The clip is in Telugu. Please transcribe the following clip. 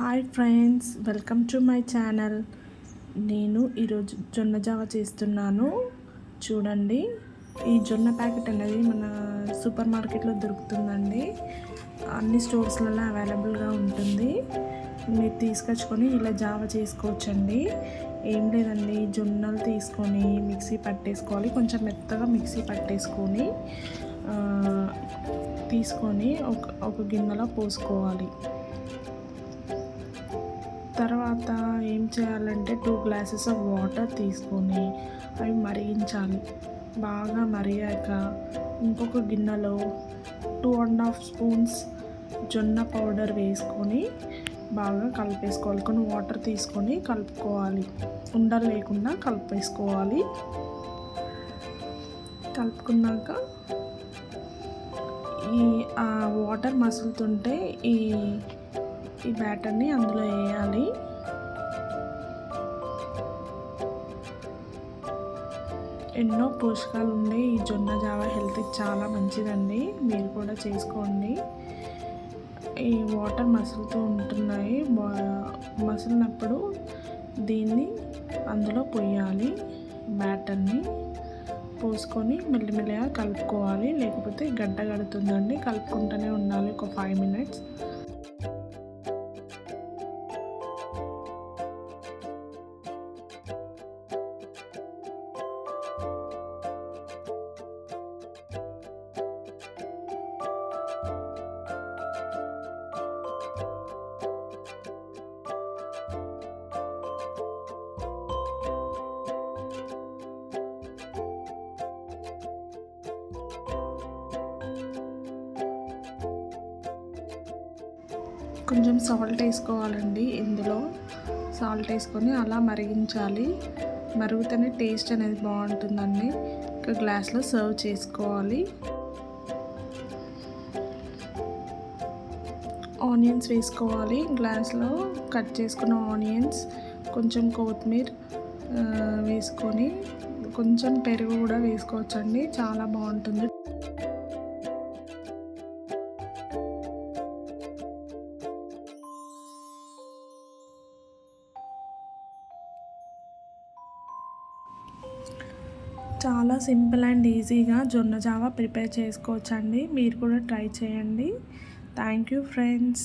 Hi friends, welcome to my channel. నేను ఈరోజు జొన్న జావ చేస్తున్నాను. చూడండి, ఈ జొన్న ప్యాకెట్ అనేది మన సూపర్ మార్కెట్లో దొరుకుతుందండి. అన్ని స్టోర్స్లలో అవైలబుల్గా ఉంటుంది. మీరు తీసుకొచ్చుకొని ఇలా జావ చేసుకోవచ్చండి. ఏం లేదండి, జొన్నలు తీసుకొని మిక్సీ పట్టేసుకోవాలి. కొంచెం మెత్తగా మిక్సీ పట్టేసుకొని ఒక గిన్నెలో పోసుకోవాలి. తర్వాత ఏం చేయాలంటే 2 గ్లాసెస్ ఆఫ్ వాటర్ తీసుకొని అవి మరిగించాలి. బాగా మరిగాక ఇంకొక గిన్నెలో 2.5 స్పూన్స్ జొన్న పౌడర్ వేసుకొని బాగా కలిపేసుకోవాలి. కొన్ని వాటర్ తీసుకొని కలుపుకోవాలి. ఉండలు లేకుండా కలిపేసుకోవాలి. కలుపుకున్నాక ఆ వాటర్ మసులుతుంటే ఈ బ్యాటర్ని అందులో వేయాలి. ఎన్నో పోషకాలు ఉండే ఈ జొన్న జావ హెల్త్కి చాలా మంచిదండి. మీరు కూడా చేసుకోండి. ఈ వాటర్ మసులుతూ ఉంటున్నాయి. మసిలినప్పుడు దీన్ని అందులో పోయాలి. బ్యాటర్ని పోసుకొని మెల్లిమెల్లిగా కలుపుకోవాలి, లేకపోతే గడ్డ కడుతుందండి. కలుపుకుంటూనే ఉండాలి ఒక 5 మినిట్స్. కొంచెం సాల్ట్ వేసుకోవాలండి. ఇందులో సాల్ట్ వేసుకొని అలా మరిగించాలి. మరుగుతూనే టేస్ట్ అనేది బాగుంటుందండి. ఒక గ్లాస్లో సర్వ్ చేసుకోవాలి. ఆనియన్స్ వేసుకోవాలి. గ్లాస్లో కట్ చేసుకున్న ఆనియన్స్, కొంచెం కొత్తిమీర వేసుకొని కొంచెం పెరుగు కూడా వేసుకోవచ్చండి. చాలా బాగుంటుంది. చాలా సింపుల్ అండ్ ఈజీగా జొన్న జావ ప్రిపేర్ చేసుకోవచ్చండి. మీరు కూడా ట్రై చేయండి. Thank you friends.